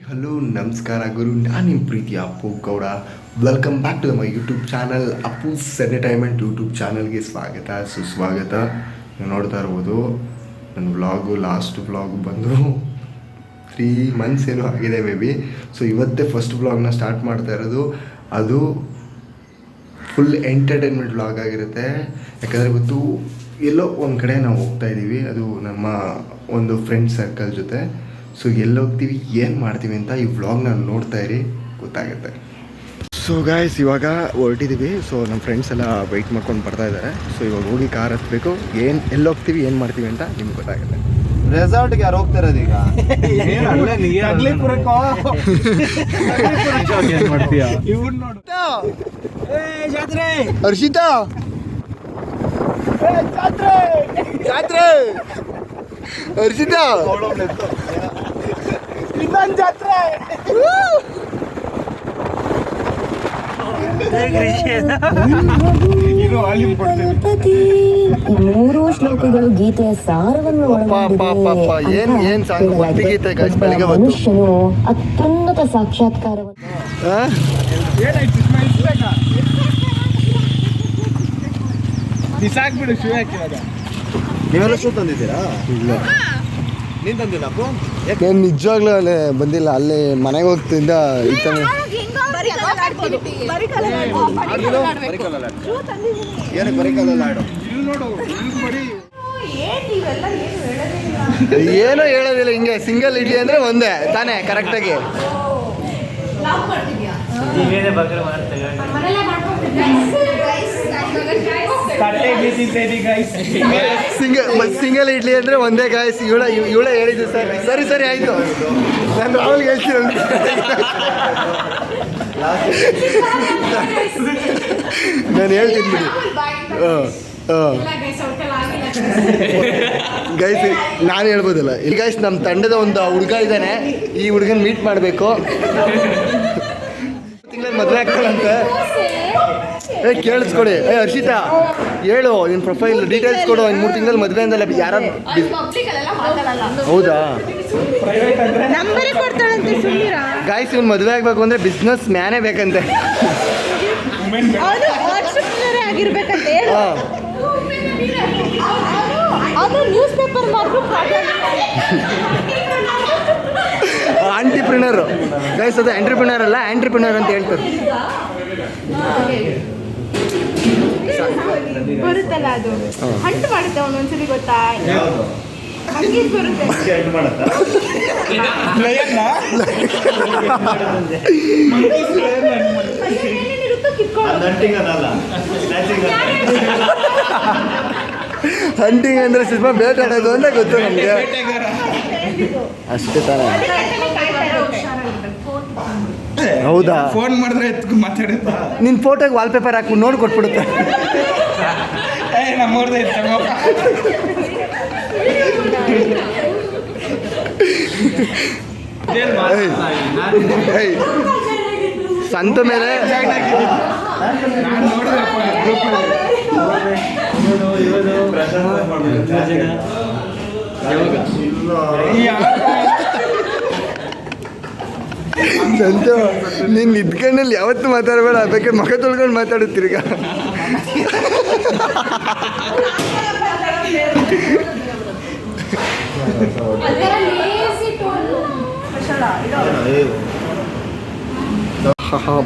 Hello ನಮಸ್ಕಾರ ಗುರು, ನಾನು ನಿಮ್ಮ ಪ್ರೀತಿಯ Appu Gowda. Welcome back to my YouTube channel. Appu's entertainment YouTube ಚಾನಲ್ಗೆ ಸ್ವಾಗತ ಸುಸ್ವಾಗತ. ನೀವು ನೋಡ್ತಾ ಇರ್ಬೋದು ನನ್ನ ವ್ಲಾಗು, ಲಾಸ್ಟ್ ವ್ಲಾಗು ಬಂದು 3 months ಏನೋ ಆಗಿದೆ ಮೇ ಬಿ. ಸೊ ಇವತ್ತೇ ಫಸ್ಟ್ ವ್ಲಾಗ್ನ ಸ್ಟಾರ್ಟ್ ಮಾಡ್ತಾ ಇರೋದು. ಅದು ಫುಲ್ ಎಂಟರ್ಟೈನ್ಮೆಂಟ್ ವ್ಲಾಗ್ ಆಗಿರುತ್ತೆ. ಯಾಕಂದರೆ ಇವತ್ತು ಎಲ್ಲೋ ಒಂದು ಕಡೆ ನಾವು ಹೋಗ್ತಾ ಇದ್ದೀವಿ, ಅದು ನಮ್ಮ ಒಂದು ಫ್ರೆಂಡ್ ಸರ್ಕಲ್ ಜೊತೆ. ಸೊ ಎಲ್ಲಿ ಹೋಗ್ತೀವಿ, ಏನು ಮಾಡ್ತೀವಿ ಅಂತ ಈ ವ್ಲಾಗ್ನ ನೋಡ್ತಾ ಇರಿ, ಗೊತ್ತಾಗುತ್ತೆ. ಸೊ ಗಾಯ್ಸ್, ಇವಾಗ ಹೊರಟಿದ್ದೀವಿ. ಸೊ ನಮ್ಮ ಫ್ರೆಂಡ್ಸ್ ಎಲ್ಲ ವೆಯ್ಟ್ ಮಾಡ್ಕೊಂಡು ಬರ್ತಾ ಇದ್ದಾರೆ. ಸೊ ಇವಾಗ ಹೋಗಿ ಕಾರ್ ಹತ್ತಬೇಕು. ಎಲ್ಲಿ ಹೋಗ್ತೀವಿ, ಏನು ಮಾಡ್ತೀವಿ ಅಂತ ನಿಮ್ಗೆ ಗೊತ್ತಾಗುತ್ತೆ. ರೆಸಾರ್ಟ್ಗೆ ಯಾರು ಹೋಗ್ತಾ ಇರೋದು ಈಗ? ಹರ್ಷಿತಾ, ಜಾತ್ರೆ ಹರ್ಷಿತಾ, ಇನ್ನೊಂದು ಜಾತ್ರೆ. ಮೂರು ಶ್ಲೋಕಗಳು ಗೀತೆಯ ಸಾರವನ್ನು ಮನುಷ್ಯನು ಅತ್ಯುನ್ನತ ಸಾಕ್ಷಾತ್ಕಾರವನ್ನು ನೀವೆಲ್ಲ ಶೂ ತಂದಿದ್ದೀರಾ? ನೀನು ತಂದಿಲ್ಲ ಅಪ್ಪು? ನಾನು ನಿಜವಾಗ್ಲೂ ಅಲ್ಲೇ ಬಂದಿಲ್ಲ. ಅಲ್ಲೇ ಮನೆಗೆ ಹೋಗ್ತಿದ್ದ ಇತ್ತಾನೆ. ಏನಕ್ಕೆ ಬರೀಕಲ್ಲ ಆಡು? ಏನೂ ಹೇಳೋದಿಲ್ಲ, ಹಿಂಗೆ ಸಿಂಗಲ್ ಇಡ್ಲಿ ಅಂದರೆ ಒಂದೇ ತಾನೇ ಕರೆಕ್ಟಾಗಿ. ಸಿಂಗಲ್ ಇಡ್ಲಿ ಅಂದರೆ ಒಂದೇ ಗಾಯ್ಸ್. ಇವಳ ಹೇಳಿದ್ದು ಸರ್. ಸರಿ ಆಯಿತು, ನಾನು ರಾಹುಲ್ಗೆ ಹೇಳ್ತೀನಿ. ನಾನು ಹೇಳ್ತೀನಿ ಬಿಡಿ. ಗೈಸ್ ನಾನು ಹೇಳ್ಬೋದಲ್ಲ ಇಲ್ಲಿ. ಗೈಸ್ ನಮ್ಮ ತಂಡದ ಒಂದು ಹುಡುಗ ಇದ್ದಾನೆ, ಈ ಹುಡುಗನ ಮೀಟ್ ಮಾಡಬೇಕು. ತಿಂಗಳಲ್ಲಿ ಮದುವೆ ಆಗ್ತಾಳಂತೆ. ಕೇಳಿಸ್ಕೊಡಿ. ಹರ್ಷಿತಾ ಹೇಳು, ನಿನ್ನ ಪ್ರೊಫೈಲ್ ಡೀಟೇಲ್ಸ್ ಕೊಡು. 3 ತಿಂಗಳಲ್ಲಿ ಮದುವೆ ಅಂದಲ್ಲ, ಯಾರು? ಹೌದಾ? ಗಾಯ್ಸ್, ಇವ್ನು ಮದುವೆ ಆಗಬೇಕು ಅಂದರೆ ಬಿಸ್ನೆಸ್ ಮ್ಯಾನೇ ಬೇಕಂತೆ. ಆಂಟಿಪ್ರಿನರ್ ಗೈಸ್, ಅದು ಎಂಟ್ರಪ್ರಿನರ್ ಅಲ್ಲ, ಆಂಟ್ರಪ್ರಿನರ್ ಅಂತ ಹೇಳ್ತಾರೆ. ಬರುತ್ತಲ್ಲ ಅದು ಹಂಟ್ ಮಾಡುತ್ತೆ ಒಂದೊಂದ್ಸಲಿ, ಗೊತ್ತಾ? ಹಂಟಿಂಗ್ ಅಂದರೆ ಸ್ವಲ್ಪ ಬೇಟಾಡೋದು ಅಂತ ಗೊತ್ತು ನಮಗೆ, ಅಷ್ಟೇ ತಾನೇ. ಹೌದಾ? ಫೋನ್ ಮಾಡಿದ್ರೆ ಎತ್ಕೊಂಡು ಮಾತಾಡುತ್ತಾ? ನಿನ್ನ ಫೋಟೋಗೆ ವಾಲ್ಪೇಪರ್ ಹಾಕ್ಬಿಟ್ಟು ನೋಡಿ ಕೊಟ್ಬಿಡುತ್ತೆ. ನಮ್ಮವ್ರದ್ದು ಇರ್ತಮ್ಮ. ಸಂತ ಮೇಲೆ ಸಂತ, ನೀನು ನಿದ್ಕಂಡಲ್ಲಿ ಯಾವತ್ತೂ ಮಾತಾಡಬೇಡ, ಬೇಕಾದ್ರೆ ಮುಖ ತೊಳ್ಕೊಂಡು ಮಾತಾಡುತ್ತೀರಿಗ.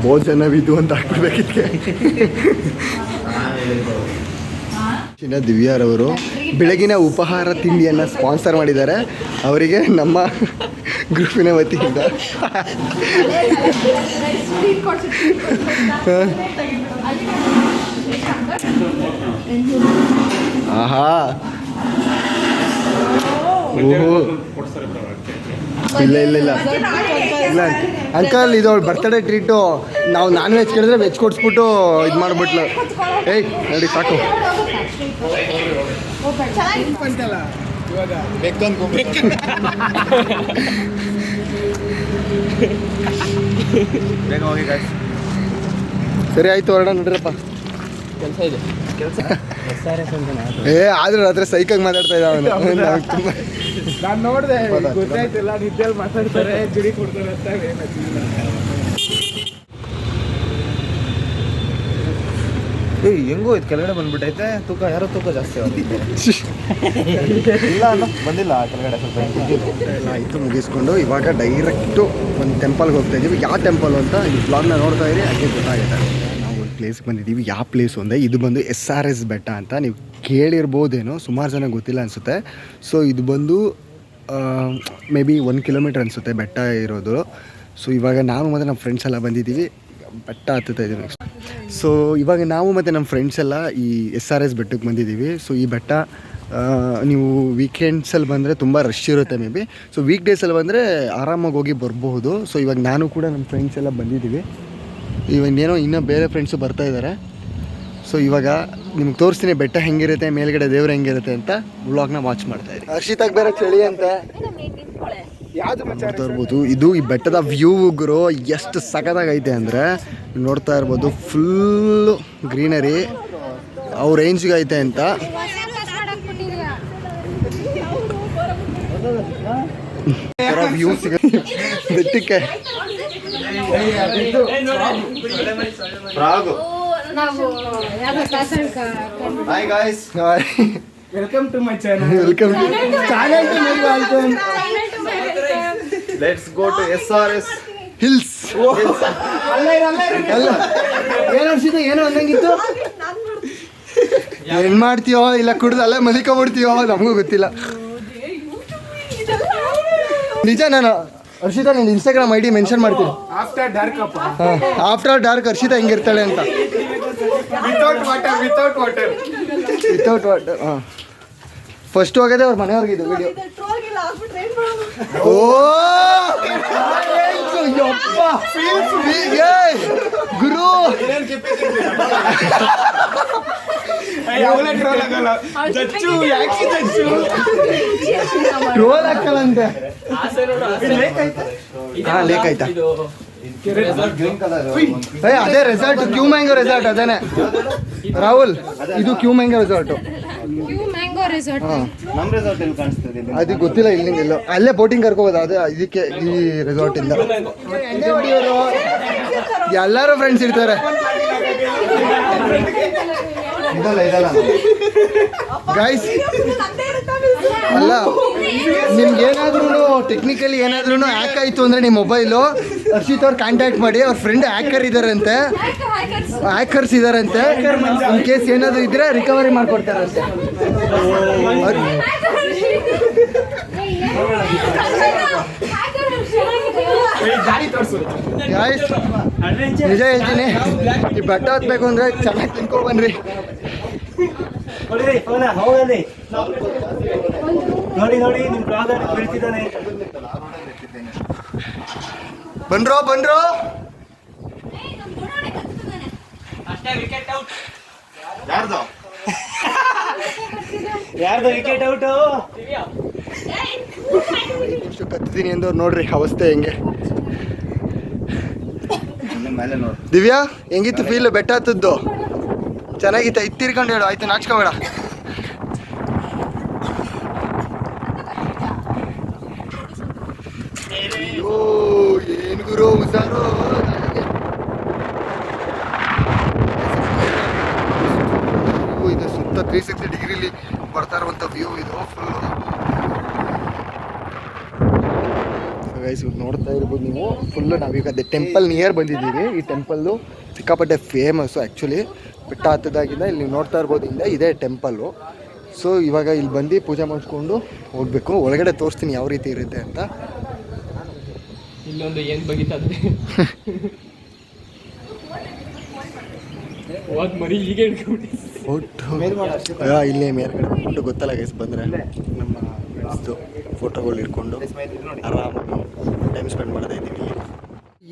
ಭೋಜನವಿದು ಅಂತ ಹಾಕ್ಬಿಡ್ಬೇಕಿದ್ಕೆ. ದಿವ್ಯಾರವರು ಬೆಳಗಿನ ಉಪಹಾರ ತಿಂಡಿಯನ್ನು ಸ್ಪಾನ್ಸರ್ ಮಾಡಿದ್ದಾರೆ. ಅವರಿಗೆ ನಮ್ಮ ಗ್ರೂಪಿನ ವತಿಯಿಂದ ಆಹಾ, ಓಹೋ, ಇಲ್ಲ ಅಂಕಲ್, ಇದು ಅವಳು ಬರ್ತಡೇ ಟ್ರೀಟು. ನಾವು ನಾನ್ ವೆಜ್ ಕೇಳಿದ್ರೆ ವೆಜ್ ಕೊಡಿಸ್ಬಿಟ್ಟು ಇದು ಮಾಡಿಬಿಟ್ಲು. ಏಯ್ ನೋಡಿ ಸಾಕು. ಸರಿ ಆಯಿತು, ಹೊರಡ ನೋಡ್ರಪ್ಪ, ಕೆಲಸ ಇದೆ. ಏ ಆದ್ರೂ ರಾತ್ರಿ ಸೈಕಾಗಿ ಮಾತಾಡ್ತಾ ಇದ್ದ ಅವನು ತುಂಬ ನಾನು ನೋಡಿದೆ ಗೊತ್ತಾಯ್ತಿಲ್ಲ ನಿದ್ದೆಯಲ್ಲಿ ಮಾತಾಡ್ತಾರೆ ಜಿಡಿ ಕೊಡ್ತಾರೆ ಅಂತ ಏಯ್ ಹೆಂಗೋ ಇದು ಕೆಳಗಡೆ ಬಂದ್ಬಿಟ್ಟೈತೆ ತೂಕ ಯಾರೋ ತೂಕ ಜಾಸ್ತಿ ಇಲ್ಲ ಅನ್ನೋ ಬಂದಿಲ್ಲ ಕೆಳಗಡೆ ಸ್ವಲ್ಪ ಆಯಿತು ಮುಗಿಸ್ಕೊಂಡು ಇವಾಗ ಡೈರೆಕ್ಟು ಒಂದು ಟೆಂಪಲ್ಗೆ ಹೋಗ್ತಾ ಇದ್ದೀವಿ. ಯಾವ ಟೆಂಪಲ್ ಅಂತ ಈ ಬ್ಲಾಗ್ನ ನೋಡ್ತಾ ಇರಿ, ಹಾಗೆ ಗೊತ್ತಾಗುತ್ತೆ. ನಾವು ಒಂದು ಪ್ಲೇಸ್ಗೆ ಬಂದಿದ್ದೀವಿ. ಯಾವ ಪ್ಲೇಸು ಅಂದರೆ ಇದು ಬಂದು SRS ಬೆಟ್ಟ ಅಂತ. ನೀವು ಕೇಳಿರ್ಬೋದೇನೋ, ಸುಮಾರು ಜನ ಗೊತ್ತಿಲ್ಲ ಅನಿಸುತ್ತೆ. ಸೊ ಇದು ಬಂದು ಮೇ ಬಿ 1 ಕಿಲೋಮೀಟ್ರ್ ಅನಿಸುತ್ತೆ ಬೆಟ್ಟ ಇರೋದು. ಸೊ ಇವಾಗ ನಾವು ಮತ್ತು ನಮ್ಮ ಫ್ರೆಂಡ್ಸ್ ಎಲ್ಲ ಬಂದಿದ್ದೀವಿ, ಬೆಟ್ಟ ಹತ್ತುತ್ತಾ ಇದ್ದೀವಿ. ಸೊ ಇವಾಗ ನಾವು ಮತ್ತು ನಮ್ಮ ಫ್ರೆಂಡ್ಸ್ ಎಲ್ಲ ಈ SRS ಬೆಟ್ಟಕ್ಕೆ ಬಂದಿದ್ದೀವಿ. ಸೊ ಈ ಬೆಟ್ಟ ನೀವು ವೀಕೆಂಡ್ಸಲ್ಲಿ ಬಂದರೆ ತುಂಬ ರಶ್ ಇರುತ್ತೆ ಮೇ ಬಿ. ಸೊ ವೀಕ್ ಡೇಸಲ್ಲಿ ಬಂದರೆ ಆರಾಮಾಗಿ ಹೋಗಿ ಬರಬಹುದು. ಸೊ ಇವಾಗ ನಾನು ಕೂಡ ನಮ್ಮ ಫ್ರೆಂಡ್ಸ್ ಎಲ್ಲ ಬಂದಿದ್ದೀವಿ. ಇವನ್ನೇನೋ ಇನ್ನೂ ಬೇರೆ ಫ್ರೆಂಡ್ಸು ಬರ್ತಾ ಇದ್ದಾರೆ. ಸೊ ಇವಾಗ ನಿಮ್ಗೆ ತೋರಿಸ್ತೀನಿ ಬೆಟ್ಟ ಹೆಂಗಿರುತ್ತೆ, ಮೇಲ್ಗಡೆ ದೇವ್ರು ಹೆಂಗಿರುತ್ತೆ ಅಂತ. ವ್ಲಾಗ್ನ ವಾಚ್ ಮಾಡ್ತಾ ಇರಿ. ಹರ್ಷಿತಾಗ ಬೇರೆ ಚಳಿ ಅಂತೆ ನೋಡ್ತಾ ಇರ್ಬೋದು. ಇದು ಈ ಬೆಟ್ಟದ ವ್ಯೂ ಗುರು ಎಷ್ಟು ಸಖತ್ತಾಗೈತೆ ಅಂದರೆ ನೋಡ್ತಾ ಇರ್ಬೋದು. ಫುಲ್ಲು ಗ್ರೀನರಿ ಅವ್ರ ರೇಂಜ್ಗೆ ಐತೆ ಅಂತ. ವ್ಯೂ ಸಿಗುತ್ತೆ ಬೆಟ್ಟಕ್ಕೆ. Hi guys, welcome to my channel. Welcome to let's go to SRS hills. ಏನು ಅನ್ಸಿದ್ದು, ಏನೋ ಅನ್ನಂಗಿತ್ತು. ಏನು ಮಾಡ್ತೀಯೋ ಇಲ್ಲ ಕುಡ್ದು ಅಲ್ಲೇ ಮಲಿಕೊಂಬಿಡ್ತೀಯೋ ನಮಗೂ ಗೊತ್ತಿಲ್ಲ. ನಿಜ, ನಾನು ಹರ್ಷಿತಾ ನಿನ್ನ Instagram ID ಮೆನ್ಷನ್ ಮಾಡ್ತೀನಿ. ಆಫ್ಟರ್ ಡಾರ್ಕ್ ಅಪ್ಪ. ಆಫ್ಟರ್ ಡಾರ್ಕ್ ಹರ್ಷಿತಾ ಹೆಂಗಿರ್ತಾಳೆ ಅಂತ. Without water. ಹಾಂ, ಫಸ್ಟ್ ಹೋಗೋದೇ ಅವ್ರ ಮನೆಯವ್ರಿಗಿದ್ದು ವಿಡಿಯೋ. ಓ ಯಪ್ಪ ಗುರು, ಟ್ರೋಲ್ ಹಾಕಲ್ಲಂತೆ. ಹಾಂ, ಲೇಕ್ ಆಯ್ತಾ? ಅದೇ ರೆಸಾರ್ಟ್, ಕ್ಯೂ ಮ್ಯಾಂಗೋ ರೆಸಾರ್ಟ್. ಅದೇನೆ ರಾಹುಲ್, ಇದು ಕ್ಯೂ ಮ್ಯಾಂಗೋ ರೆಸಾರ್ಟು. ಅದು ಗೊತ್ತಿಲ್ಲ, ಇಲ್ಲಿಂದ ಅಲ್ಲೇ ಬೋಟಿಂಗ್ ಕರ್ಕೋಬೋದು. ಅದು ಇದಕ್ಕೆ ಈ ರೆಸಾರ್ಟಿಂದ ಎಲ್ಲರೂ ಫ್ರೆಂಡ್ಸ್ ಇರ್ತಾರೆ. ಇದಲ್ಲ ಗೈಸ್, ಅಲ್ಲ ನಿಮ್ಗೆ ಏನಾದ್ರೂ ಟೆಕ್ನಿಕಲಿ ಏನಾದ್ರೂ ಹ್ಯಾಕ್ ಆಯಿತು ಅಂದರೆ ನಿಮ್ಮ ಮೊಬೈಲು ಹರ್ಷಿತ್ ಅವ್ರು ಕಾಂಟ್ಯಾಕ್ಟ್ ಮಾಡಿ. ಅವ್ರ ಫ್ರೆಂಡ್ ಹ್ಯಾಕರ್ ಇದ್ದಾರಂತೆ, ಹ್ಯಾಕರ್ಸ್ ಇದ್ದಾರಂತೆ. ಇನ್ ಕೇಸ್ ಏನಾದರೂ ಇದ್ದರೆ ರಿಕವರಿ ಮಾಡಿಕೊಡ್ತಾರಂತೆ. ಗಾಯ್ಸ್, ನಿಜ ಹೇಳ್ತೀನಿ, ಈ ಬೆಟ್ಟ ಹತ್ಬೇಕು ಅಂದರೆ ಚೆನ್ನಾಗಿ ತಿನ್ಕೊಬನ್ರಿ. ಬನ್ರೋ ಯಾರ್ದು ವಿಕೆಟ್ ಔಟು? ಎಷ್ಟು ಕತ್ತೀನಿ ಅಂದವ್ರು ನೋಡ್ರಿ ಅವಸ್ಥೆ ಹೆಂಗೆ. ದಿವ್ಯಾ, ಹೆಂಗಿತ್ತು ಫೀಲ್ ಬೆಟ್ಟ ಹತ್ತದ್ದು? ಚೆನ್ನಾಗಿತ್ತ? ಇತ್ತಿರ್ಕೊಂಡು ಹೇಳು ಆಯ್ತು, ನಾಚ್ಕೋಬೇಡ. ಅಯ್ಯೋ ಏನು ಗುರು ಹುಷಾರು. ಇದು ಸುತ್ತ 360 ಡಿಗ್ರಿಲಿ ಬರ್ತಾ ಇರುವಂಥ ವ್ಯೂ ಇದು ಫುಲ್ಲು. ಗೈಸ್, ನೋಡ್ತಾ ಇರ್ಬೋದು ನೀವು ಫುಲ್ಲು. ನಾವೀಗ ಅದೇ ಟೆಂಪಲ್ ನಿಯರ್ ಬಂದಿದ್ದೀವಿ. ಈ ಟೆಂಪಲ್ಲು ಸಿಕ್ಕಾಪಟ್ಟೆ ಫೇಮಸ್ಸು ಆ್ಯಕ್ಚುಲಿ. ಬೆಟ್ಟ ಹತ್ತದಾಗಿಂದ ಇಲ್ಲಿ ನೀವು ನೋಡ್ತಾ ಇರ್ಬೋದು, ಇದೇ ಟೆಂಪಲ್ಲು. ಸೊ ಇವಾಗ ಇಲ್ಲಿ ಬಂದು ಪೂಜೆ ಮಾಡಿಸ್ಕೊಂಡು ಹೋಗಬೇಕು. ಒಳಗಡೆ ತೋರಿಸ್ತೀನಿ ಯಾವ ರೀತಿ ಇರುತ್ತೆ ಅಂತ. ಇಲ್ಲೊಂದು ಏನು ಬಗೀತದೆ ಮರಿ ಹೀಗೆ ಇಲ್ಲೇ ಮೇಲ್ಗಡೆ ಫೋಟೋ ಗೊತ್ತಲ್ಲ ಗೈಸ್, ಬಂದರೆ ನಮ್ಮ ಫ್ರೆಂಡ್ಸ್ದು ಫೋಟೋಗಳು ಇಟ್ಕೊಂಡು ಆರಾಮಾಗಿ ಟೈಮ್ ಸ್ಪೆಂಡ್ ಮಾಡ್ತಾ ಇದ್ದೀವಿ.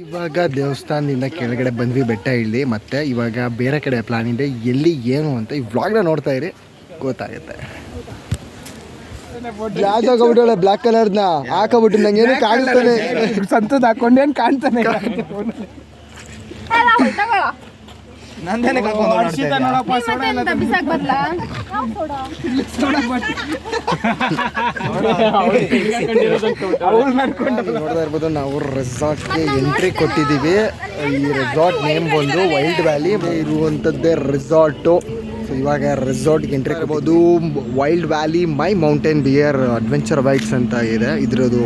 ಇವಾಗ ದೇವಸ್ಥಾನದಿಂದ ಕೆಳಗಡೆ ಬಂದ್ವಿ, ಬೆಟ್ಟ ಇಳ್ದು. ಮತ್ತೆ ಇವಾಗ ಬೇರೆ ಕಡೆ ಪ್ಲಾನ್ ಇದೆ, ಎಲ್ಲಿ ಏನು ಅಂತ ಈ ವ್ಲಾಗ್ನ ನೋಡ್ತಾ ಇರಿ, ಗೊತ್ತಾಗುತ್ತೆ. ಗ್ಲಾಸ್ ಹಾಕೋಬಿಟ್ಟಳೆ ಬ್ಲ್ಯಾಕ್ ಕಲರ್ನ ಹಾಕೋಬಿಟ್ಟು ನಂಗೆ ಏನು ಕಾಣಿಸ್ತಾನೆ. ಸಂತದ್ ಹಾಕೊಂಡೇನು ಕಾಣ್ತಾನೆ. ನಂದೇನೆ ಕರ್ಕೊಂಡು ಹರ್ಷಿತಾ ನೋಡಪ್ಪ ಸೋಡಾ ಎಲ್ಲ ಮತ್ತೆ ಬಿಸಾಕ್ ಬರ್ಲಾ ಅವ್ರು ನಡ್ಕೊಂಡು ನೋಡ್ತಾ ಇರ್ಬೋದು ನಾವು ರೆಸಾರ್ಟ್ಗೆ ಎಂಟ್ರಿ ಕೊಟ್ಟಿದ್ದೀವಿ. ಈ ರೆಸಾರ್ಟ್ ನೇಮ್ ಬಂದು ವೈಲ್ಡ್ ವ್ಯಾಲಿ ಇರುವಂಥದ್ದೇ ರೆಸಾರ್ಟು. ಸೊ ಇವಾಗ ರೆಸಾರ್ಟ್ಗೆ ಎಂಟ್ರಿ ಕೊಡ್ಬೋದು. ವೈಲ್ಡ್ ವ್ಯಾಲಿ ಮೈ ಮೌಂಟೇನ್ ಬಿಯರ್ ಅಡ್ವೆಂಚರ್ ಬೈಕ್ಸ್ ಅಂತ ಇದೆ ಇದ್ರದ್ದು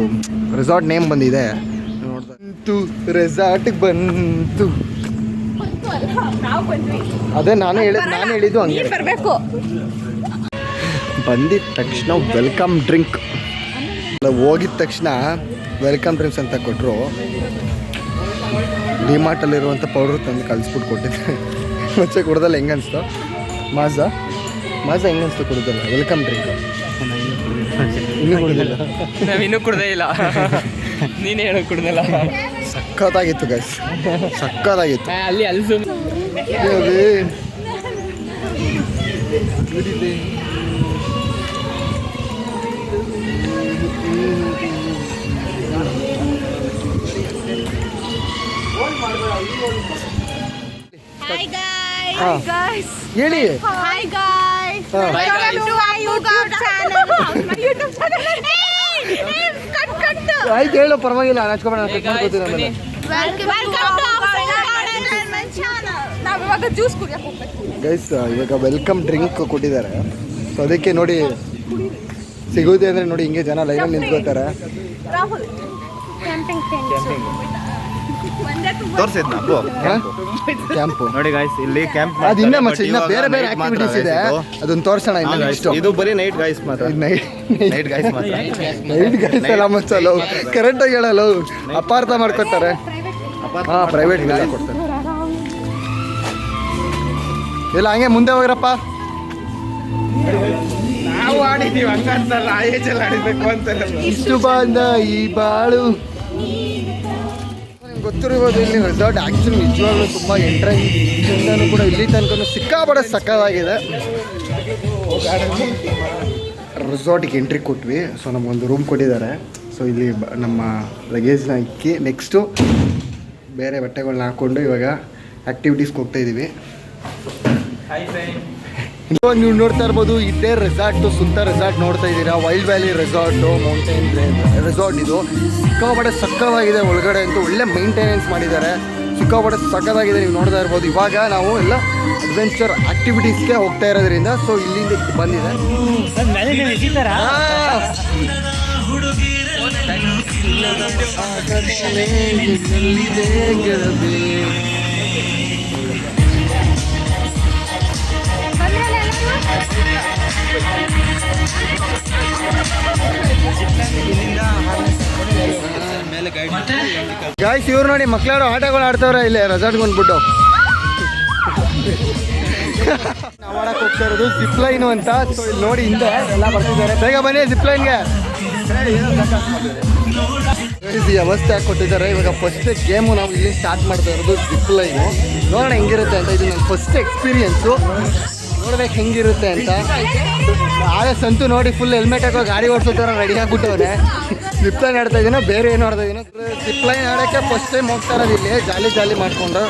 ರೆಸಾರ್ಟ್ ನೇಮ್ ಬಂದಿದೆ. ನೋಡ್ತಾ ರೆಸಾರ್ಟ್ಗೆ ಬಂತು. ನಾವು ಬಂದ್ವಿ ಅದೇ ನಾನು ಹೇಳಿದ್ದು ಹಂಗೆ. ಬರ್ಬೇಕು ಬಂದಿದ ತಕ್ಷಣ ವೆಲ್ಕಮ್ ಡ್ರಿಂಕ್ ಹೋಗಿದ ತಕ್ಷಣ ವೆಲ್ಕಮ್ ಡ್ರಿಂಕ್ಸ್ ಅಂತ ಕೊಟ್ಟರು. ಡಿಮಾರ್ಟಲ್ಲಿರುವಂಥ ಪೌಡ್ರ್ ತಂದು ಕಲಿಸ್ಬಿಟ್ಟು ಕೊಟ್ಟಿದ್ದೆ. ಮುಂಚೆ ಕುಡ್ದಲ್ಲ ಹೆಂಗೆ ಅನಿಸ್ತು? ಮಾಜಾ ಹೆಂಗೆ ಅನಿಸ್ತು ಕುಡ್ದಲ್ಲ ವೆಲ್ಕಮ್ ಡ್ರಿಂಕ್? ಇನ್ನೂ ಕುಡ್ದಿಲ್ಲ. ನಾವಿನ್ನೂ ಕುಡ್ದೇ ಇಲ್ಲ. ನೀನೇ ಹೇಳೋದು ಕುಡ್ದಲ್ಲ. ಸಕ್ಕತ್ತಾಗಿತ್ತು ಗೈಸ್, ಸಕ್ಕತ್ತಾಗಿತ್ತು. ಅಲ್ಲಿ ಅಲ್ಸು ಹಾಯ್ ಗಾಯ್ಸ್ ಹಾ. ಗಾಯ್ಸ್ ಹೇಳಿ. ಹಾಯ್ ಗಾಯ್ಸ್ ಹಾ. Welcome to my YouTube channel YouTube channel cut ಆಯ್ತು ಹೇಳು, ಪರವಾಗಿಲ್ಲ, ಹಚ್ಕೊಬೇಡ, ನಾನು ಕಟ್ ಮಾಡ್ಕೊತೀನಿ ಆಮೇಲೆ. Welcome to my channel. ನಾವು ಇವಾಗ ಜ್ಯೂಸ್ ಕುಡಿಯಕ್ಕೆ ಹೋಗ್ಬೇಕು. ಗೈಸ್ ಇವಾಗ ವೆಲ್ಕಮ್ ಡ್ರಿಂಕ್ ಕೊಟ್ಟಿದ್ದಾರೆ. ಸೊ ಅದಕ್ಕೆ ನೋಡಿ ಸಿಗೋದೆ ಅಂದರೆ ನೋಡಿ ಹಿಂಗೆ ಜನ ಲೈನಲ್ಲಿ ನಿಂತ್ಕೋತಾರೆ. ರಾಹುಲ್ ಕ್ಯಾಂಪಿಂಗ್ ತೋರಿಸಿದ್ನ ಅಪ್ಪು ಕ್ಯಾಂಪು ನೋಡಿ ಗಾಯ್ಸ್, ಇಲ್ಲಿ ಕ್ಯಾಂಪ್ ಅದು ಇನ್ನೂ ಮಚ್ಚ ಇನ್ನ ಬೇರೆ ಬೇರೆ ಆಕ್ಟಿವಿಟೀಸ್ ಇದೆ, ಅದನ್ನ ತೋರಿಸೋಣ ಇನ್ನು ನೆಕ್ಸ್ಟ್. ಇದು ಬರೀ ನೈಟ್ ಗಾಯ್ಸ್ ಮಾತ್ರ, ನೈಟ್ ಗಾಯ್ಸ್ ಮಾತ್ರ. ನೈಟ್ ಗೈಸ್ ಎಲ್ಲ ಮಚ್ಚಲ್ಲ, ಕರೆಕ್ಟಾಗಿ ಹೇಳಲ್ಲ, ಅಪಾರ್ಥ ಮಾಡ್ಕೊತಾರೆ. ಹಾಂ, ಪ್ರೈವೇಟ್ ಎಲ್ಲ ಕೊಡ್ತಾರೆ. ಇಲ್ಲ ಹಂಗೆ ಮುಂದೆ ಹೋಗ್ರಪ್ಪ. ನಾವು ಆಡಿದ್ದೀವಿ ಹಂಗಂತಲ್ಲ, ಆ ಏಜಲ್ಲಿ ಆಡಿಬೇಕು ಅಂತಲ್ಲ. ಇಷ್ಟು ಬಂದ ಈ ಬಾಳು. ನಿಮ್ಗೆ ಗೊತ್ತಿರ್ಬೋದು ಇಲ್ಲಿ ರೆಸಾರ್ಟ್ ಆ್ಯಕ್ಚುಲಿ ನಿಜವಾಗ್ಲೂ ತುಂಬ ಎಂಟ್ರೆನ್ಸಿಂದನೂ ಕೂಡ ಇಲ್ಲಿ ತನಕ ಸಿಕ್ಕಾಪಟ್ಟೆ ಸಕ್ಕತ್ತಾಗಿದೆ. ರೆಸಾರ್ಟಿಗೆ ಎಂಟ್ರಿ ಕೊಟ್ವಿ. ಸೊ ನಮಗೊಂದು ರೂಮ್ ಕೊಟ್ಟಿದ್ದಾರೆ. ಸೊ ಇಲ್ಲಿ ನಮ್ಮ ಲಗೇಜ್ನ ಇಕ್ಕಿ ನೆಕ್ಸ್ಟು ಬೇರೆ ಬಟ್ಟೆಗಳನ್ನ ಹಾಕ್ಕೊಂಡು ಇವಾಗ ಆ್ಯಕ್ಟಿವಿಟೀಸ್ಗೆ ಹೋಗ್ತಾಯಿದ್ದೀವಿ. ಇವಾಗ ನೀವು ನೋಡ್ತಾ ಇರ್ಬೋದು ಇದೇ ರೆಸಾರ್ಟು, ಸುಂತ ರೆಸಾರ್ಟ್ ನೋಡ್ತಾ ಇದ್ದೀರಾ. Wild valley resort, mountain resort. ಇದು ಸಿಕ್ಕಾಪಟ್ಟೆ ಸಕ್ಕತ್ತಾಗಿದೆ. ಒಳಗಡೆ ಅಂತೂ ಒಳ್ಳೆ ಮೇಂಟೆನೆನ್ಸ್ ಮಾಡಿದ್ದಾರೆ, ಸಿಕ್ಕಾಪಟ್ಟೆ ಸಕ್ಕತ್ತಾಗಿದೆ. ನೀವು ನೋಡ್ತಾ ಇರ್ಬೋದು. ಇವಾಗ ನಾವು ಎಲ್ಲ ಅಡ್ವೆಂಚರ್ ಆಕ್ಟಿವಿಟೀಸ್ಗೆ ಹೋಗ್ತಾ ಇರೋದ್ರಿಂದ ಸೊ ಇಲ್ಲಿಂದ ಬಂದಿದೆ. ಗಾಯ್ಸ್ ಇವ್ರು ನೋಡಿ ಮಕ್ಕಳು ಆಟಗಳು ಆಡ್ತವ್ರೆ ಇಲ್ಲಿ ರೆಸಾರ್ಟ್ಗೆ ಬಂದ್ಬಿಟ್ಟು. ನಾವು ಆಡಕ್ಕೆ ಹೋಗ್ತಾ ಇರೋದು ಜಿಪ್ ಲೈನು ಅಂತ. ಸೊ ಇಲ್ಲಿ ನೋಡಿ ಹಿಂದೆ ಎಲ್ಲ ಬರ್ತಿದ್ದಾರೆ. ಬೇಗ ಬನ್ನಿ ಜಿಪ್ ಲೈನ್ಗೆ. ವ್ಯವಸ್ಥೆ ಹಾಕಿ ಕೊಟ್ಟಿದ್ದಾರೆ. ಇವಾಗ ಫಸ್ಟ್ ಗೇಮು ನಾವು ಇಲ್ಲಿ ಸ್ಟಾರ್ಟ್ ಮಾಡ್ತಾ ಇರೋದು ಜಿಪ್ ಲೈನು. ನೋಡೋಣ ಹೆಂಗಿರುತ್ತೆ ಅಂತ. ಇದು ನನ್ನ ಫಸ್ಟ್ ಎಕ್ಸ್ಪೀರಿಯನ್ಸು, ನೋಡ್ಬೇಕು ಹೆಂಗಿರುತ್ತೆ ಅಂತ. ಆಗ ಸಂತು ನೋಡಿ ಫುಲ್ ಹೆಲ್ಮೆಟ್ ಹಾಕೋ ಗಾಡಿ ಓಡಿಸೋ ಥರ ರೆಡಿ ಆಗಿಬಿಟ್ಟವನೆ. ಜಿಪ್ ಲೈನ್ ಆಡ್ತಾ ಇದ್ದೀನೋ ಬೇರೆ ಏನು ಆಡ್ತಾ ಇದ್ದೀನೋ. ಜಿಪ್ ಲೈನ್ ಆಡೋಕ್ಕೆ ಫಸ್ಟ್ ಟೈಮ್ ಹೋಗ್ತಾ ಇರೋದು ಇಲ್ಲಿ. ಜಾಲಿ ಮಾಡಿಕೊಂಡು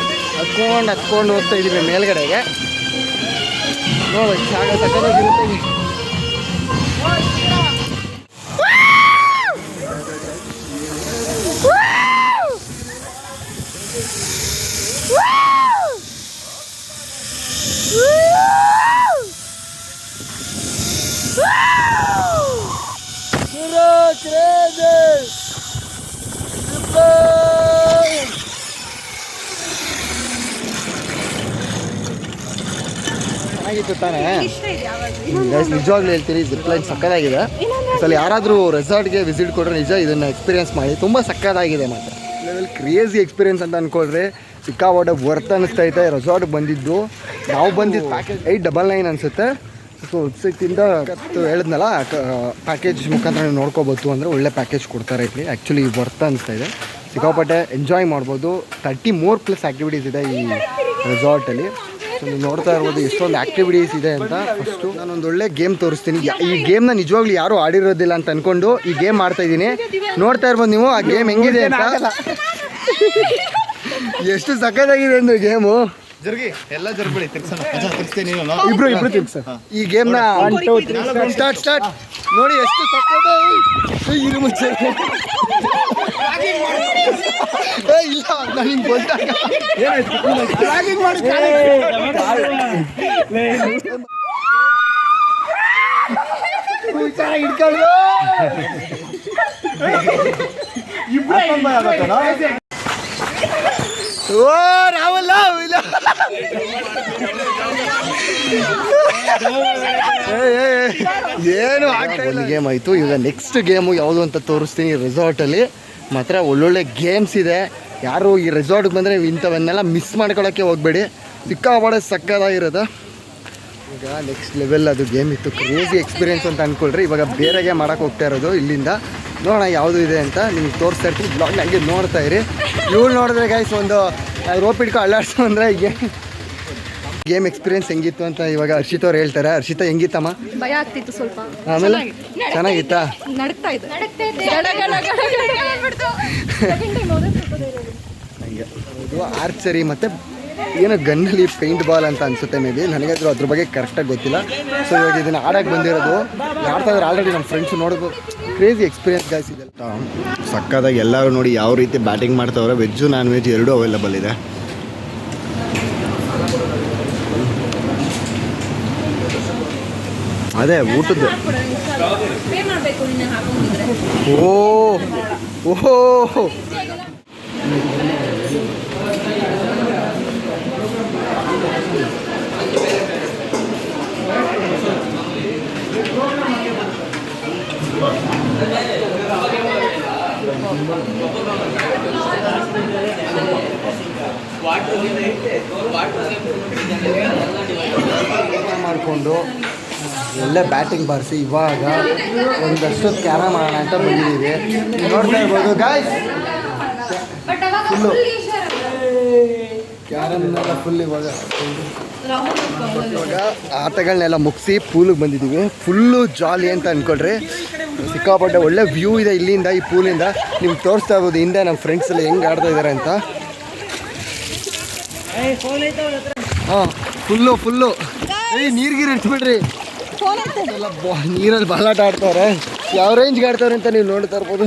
ಹತ್ಕೊಂಡು ಹೋಗ್ತಾ ಇದ್ದೀವಿ ಮೇಲ್ಗಡೆಗೆ. ನೋಡಿ ಸಕ್ಕತ್ತಾಗಿರುತ್ತೆ. ಚೆನ್ನಾಗಿತ್ತು ತಾನೇ ಗೈಸ್? ನಿಜವಾಗ್ಲೂ ಹೇಳ್ತೀನಿ ಜಿಪ್ ಲೈನ್ ಸಕ್ಕತ್ತಾಗಿದೆ. ಸಲ ಯಾರಾದರೂ ರೆಸಾರ್ಟ್ಗೆ ವಿಸಿಟ್ ಕೊಟ್ಟರೆ ನಿಜ ಇದನ್ನು ಎಕ್ಸ್ಪೀರಿಯನ್ಸ್ ಮಾಡಿ. ತುಂಬ ಸಕ್ಕತ್ತಾಗಿದೆ ಮಾತ್ರ. ಲೆವೆಲ್ ಕ್ರೇಜಿ ಎಕ್ಸ್ಪೀರಿಯನ್ಸ್ ಅಂತ ಅಂದ್ಕೊಂಡ್ರೆ ಸಿಕ್ಕಾಪಟ್ಟೆ ವರ್ತ್ ಅನ್ನಿಸ್ತೈತೆ. ರೆಸಾರ್ಟ್ಗೆ ಬಂದಿದ್ದು ನಾವು ಬಂದಿದ್ದು ಪ್ಯಾಕೇಜ್ 899 ಅನಿಸುತ್ತೆ. ಸೊ ವೆಬ್ಸೈಟಿಂದ ಹೇಳಿದ್ನಲ್ಲ ಪ್ಯಾಕೇಜ್ ಮುಖಾಂತರ ನೀವು ನೋಡ್ಕೋಬೋದು ಅಂದರೆ ಒಳ್ಳೆ ಪ್ಯಾಕೇಜ್ ಕೊಡ್ತಾರೆ ಇಲ್ಲಿ. ಆ್ಯಕ್ಚುಲಿ ವರ್ತ್ ಅನ್ನಿಸ್ತಾ ಇದೆ. ಸಿಕ್ಕಾಪಟ್ಟೆ ಎಂಜಾಯ್ ಮಾಡ್ಬೋದು. 34+ ಆ್ಯಕ್ಟಿವಿಟೀಸ್ ಇದೆ ಈ ರೆಸಾರ್ಟಲ್ಲಿ. ಸೊ ನೀವು ನೋಡ್ತಾ ಇರ್ಬೋದು ಎಷ್ಟೊಂದು ಆ್ಯಕ್ಟಿವಿಟೀಸ್ ಇದೆ ಅಂತ. ಫಸ್ಟು ನಾನೊಂದು ಒಳ್ಳೆ ಗೇಮ್ ತೋರಿಸ್ತೀನಿ. ಈ ಗೇಮ್ನ ನಿಜವಾಗ್ಲೂ ಯಾರೂ ಆಡಿರೋದಿಲ್ಲ ಅಂತ ಅಂದ್ಕೊಂಡು ಈ ಗೇಮ್ ಮಾಡ್ತಾಯಿದ್ದೀನಿ. ನೋಡ್ತಾ ಇರ್ಬೋದು ನೀವು ಆ ಗೇಮ್ ಹೆಂಗಿದೆ ಅಂತ. ಎಷ್ಟು ಸಕ್ಕತ್ತಾಗಿದೆ ಅಂದರೆ ಗೇಮು ಜರುಗಿ ಎಲ್ಲ ಜರುಗ್ಬಿಡಿ ತಿರ್ಗ್ಸೋಣ ತಿರ್ಗ್ತೀನಿ ನೀನು ಇಬ್ರು ತಿರ್ಗ್ಸ ಈ ಗೇಮ್ನ ಸ್ಟಾರ್ಟ್ ನೋಡಿ ಎಷ್ಟು ಸಕ್ಕದ ಇರು ಮುಚ್ಚೆ ಇಲ್ಲ ನನಗೆ ಗೊತ್ತಾಗ ಹಿಡ್ಕೊಂಡು ಓ ರಾವಲ್ಲ ಇಲ್ಲ ಏನು ಆಗ್ತಾ ಇಲ್ಲ. ಗೇಮ್ ಆಯಿತು. ಈಗ ನೆಕ್ಸ್ಟ್ ಗೇಮು ಯಾವುದು ಅಂತ ತೋರಿಸ್ತೀನಿ. ರೆಸಾರ್ಟಲ್ಲಿ ಮಾತ್ರ ಒಳ್ಳೊಳ್ಳೆ ಗೇಮ್ಸ್ ಇದೆ. ಯಾರು ಈ ರೆಸಾರ್ಟ್ಗೆ ಬಂದರೆ ಇಂಥವನ್ನೆಲ್ಲ ಮಿಸ್ ಮಾಡ್ಕೊಳ್ಳೋಕ್ಕೆ ಹೋಗಬೇಡಿ. ಸಿಕ್ಕಾಪಟ್ಟೆ ಸಕ್ಕದಾಗಿರೋದು. ಈಗ ನೆಕ್ಸ್ಟ್ ಲೆವೆಲ್ ಅದು ಗೇಮ್ ಇತ್ತು. ಕ್ರೇಜಿ ಎಕ್ಸ್ಪೀರಿಯೆನ್ಸ್ ಅಂತ ಅಂದ್ಕೊಳ್ರಿ. ಇವಾಗ ಬೇರೆ ಗೇಮ್ ಮಾಡೋಕ್ಕೆ ಹೋಗ್ತಾ ಇರೋದು. ಇಲ್ಲಿಂದ ನೋಡೋಣ ಯಾವುದು ಇದೆ ಅಂತ ನಿಮ್ಗೆ ತೋರಿಸ್ತಾ ಇರ್ತೀನಿ. ಬ್ಲಾಗ್ ಹಂಗೆ ನೋಡ್ತಾ ಇರಿ. ಇವಳು ನೋಡಿದ್ರೆ ಗೈಸ್ ಒಂದು ರೋಪ್ ಹಿಡ್ಕೊ ಅಲ್ಲಾಡ್ಸು ಅಂದರೆ ಗೇಮ್ ಎಕ್ಸ್ಪೀರಿಯೆನ್ಸ್ ಹೆಂಗಿತ್ತು ಅಂತ ಇವಾಗ ಹರ್ಷಿತ್ ಅವ್ರು ಹೇಳ್ತಾರೆ. ಹರ್ಷಿತಾ ಹೆಂಗಿತ್ತಮ್ಮ? ಭಯ ಆಗ್ತಿತ್ತು ಸ್ವಲ್ಪ. ಆಮೇಲೆ ಚೆನ್ನಾಗಿತ್ತಾ? ನಡಕ್ತಾ ಇದೆ. ಹಂಗೆ ಇದು ಆರ್ಚರಿ ಮತ್ತು ಏನೋ ಗನ್ನಲ್ಲಿ ಪೇಂಟ್ ಬಾಲ್ ಅಂತ ಅನಿಸುತ್ತೆ ಮೇ ಬಿ. ನನಗಾದ್ರೂ ಅದ್ರ ಬಗ್ಗೆ ಕರೆಕ್ಟಾಗಿ ಗೊತ್ತಿಲ್ಲ. ಸೊ ಇವಾಗ ಇದನ್ನು ಆಡೋಕ್ಕೆ ಬಂದಿರೋದು ಆಡ್ತಾ ಇದ್ರೆ ಆಲ್ರೆಡಿ ನಮ್ಮ ಫ್ರೆಂಡ್ಸು ನೋಡ್ಬೋದು. ಕ್ರೇಜಿ ಎಕ್ಸ್ಪೀರಿಯೆನ್ಸ್ ಗಾಯ್ಸ್ ಇದೆ. ಸಕ್ಕದಾಗಿ ಎಲ್ಲರೂ ನೋಡಿ ಯಾವ ರೀತಿ ಬ್ಯಾಟಿಂಗ್ ಮಾಡ್ತಾವ್ರೆ. ವೆಜ್ಜು ನಾನ್ ವೆಜ್ ಎರಡೂ ಅವೈಲಬಲ್ ಇದೆ. ಅದೇ ಊಟದ್ದು ಓಹೋ ಮಾಡಿಕೊಂಡು ಒಳ್ಳೆ ಬ್ಯಾಟಿಂಗ್ ಬಾರಿಸಿ ಇವಾಗ ಒಂದಷ್ಟು ಕ್ಯಾರಮ್ ಮಾಡೋಣ ಅಂತ ಬಂದಿದ್ದೀವಿ. ನೋಡ್ತಾ ಇರ್ಬೋದು ಗಾಯ್ಸ್, ಫುಲ್ಲು ಕ್ಯಾರಮ್ನೆಲ್ಲ ಫುಲ್ ಇವಾಗ ಆಟಗಳನ್ನೆಲ್ಲ ಮುಗಿಸಿ ಪೂಲಿಗೆ ಬಂದಿದ್ದೀವಿ. ಫುಲ್ಲು ಜಾಲಿ ಅಂತ ಅಂದ್ಕೊಳ್ರಿ. ಸಿಕ್ಕಾಪಟ್ಟೆ ಒಳ್ಳೆ ವ್ಯೂ ಇದೆ ಇಲ್ಲಿಂದ, ಈ ಪೂಲಿಂದ. ನಿಮ್ಗೆ ತೋರಿಸ್ತಾ ಇರ್ಬೋದು ಹಿಂದೆ ನಮ್ಮ ಫ್ರೆಂಡ್ಸ್ ಎಲ್ಲ ಹೆಂಗೆ ಆಡ್ತಾ ಇದ್ದಾರೆ ಅಂತ. ಹಾಂ ಫುಲ್ಲು ನೀರ್ಗೀರು ಇಟ್ಬಿಡ್ರಿ. ಎಲ್ಲ ನೀರಲ್ಲಿ ಬಾಲಾಟ ಆಡ್ತವ್ರೆ. ಯಾವ ರೇಂಜ್ಗೆ ಆಡ್ತವ್ರೆ ಅಂತ ನೀವು ನೋಡ್ತಾ ಇರ್ಬೋದು.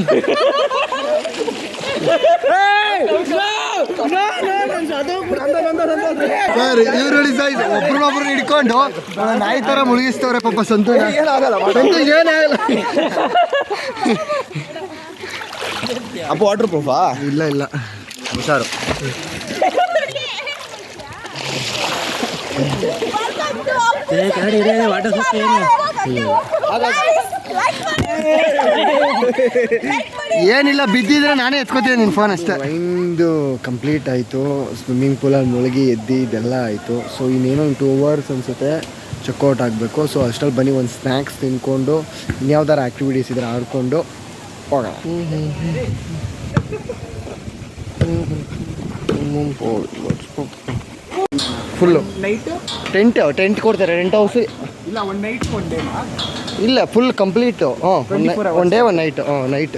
ಸರ್ ಇವ್ರು ನೋಡಿ ಸರ್, ಒಬ್ರನ್ನೊಬ್ರನ್ನ ಹಿಡ್ಕೊಂಡು ನಾಯಿ ಥರ ಮುಳುಗಿಸ್ತವ್ರೆ ಪಾಪ. ಸಂತು ಏನಾಗಲ್ಲ ಅಪ್ಪ ವಾಟರ್ ಪ್ರೂಫಾ? ಇಲ್ಲ ಹುಷಾರು. ಏನಿಲ್ಲ, ಬಿದ್ದಿದ್ರೆ ನಾನೇ ಎತ್ಕೋತೀನಿ ನಿನ್ನ ಫೋನ್ ಅಷ್ಟೇ. ಒಂದು ಕಂಪ್ಲೀಟ್ ಆಯಿತು. ಸ್ವಿಮ್ಮಿಂಗ್ ಪೂಲಲ್ಲಿ ಮುಳುಗಿ ಎದ್ದು ಇದೆಲ್ಲ ಆಯಿತು. ಸೊ ಇನ್ನೇನೋ 2 hours ಅನಿಸುತ್ತೆ ಚೆಕ್ಔಟ್ ಆಗಬೇಕು. ಸೊ ಅಷ್ಟರಲ್ಲಿ ಬನ್ನಿ ಒಂದು ಸ್ನ್ಯಾಕ್ಸ್ ತಿನ್ಕೊಂಡು ಇನ್ಯಾವ್ದಾರು ಆ್ಯಕ್ಟಿವಿಟೀಸ್ ಇದ್ರೆ ಆಡ್ಕೊಂಡು ಹೋಗೋಣ. ಫುಲ್ಲು ಟೆಂಟ್ ಕೊಡ್ತಾರೆ. ಟೆಂಟ್ ಹೌಸ್ ಇಲ್ಲ, ಒಂದು ನೈಟ್ ಒನ್ ಡೇ ಇಲ್ಲ, full complete. One day one night. Night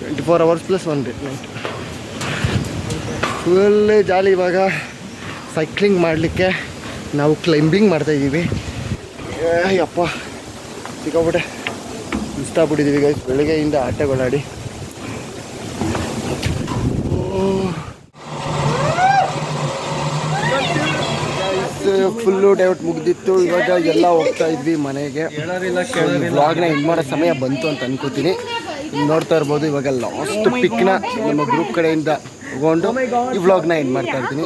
24 hours plus 1 day night. Full jolly. ಇವಾಗ ಸೈಕ್ಲಿಂಗ್ ಮಾಡಲಿಕ್ಕೆ ನಾವು ಕ್ಲೈಂಬಿಂಗ್ ಮಾಡ್ತಾಯಿದ್ದೀವಿ. ಅಯ್ಯಪ್ಪ ಸಿಕ್ಕಾಬಿಟ್ಟೆ ಇಷ್ಟ ಆಗ್ಬಿಟ್ಟಿದ್ದೀವಿ ಗೈಸ್ ಬೆಳಗ್ಗೆಯಿಂದ ಆಟಗಳಾಡಿ. Full divert ಮುಗ್ದಿತ್ತು. ಇವಾಗ ಎಲ್ಲ ಹೋಗ್ತಾ ಇದ್ವಿ ಮನೆಗೆ. ವ್ಲಾಗ್ನ ಎಂಡ್ ಮಾಡೋ ಸಮಯ ಬಂತು ಅಂತ ಅನ್ಕೋತೀನಿ. ನೋಡ್ತಾ ಇರ್ಬೋದು ಇವಾಗ ಲಾಸ್ಟ್ ಪಿಕ್ನ ನಮ್ಮ ಗ್ರೂಪ್ ಕಡೆಯಿಂದ ತಗೊಂಡು ಈ ವ್ಲಾಗ್ನ ಎಂಡ್ ಮಾಡ್ತಾ ಇರ್ತೀನಿ.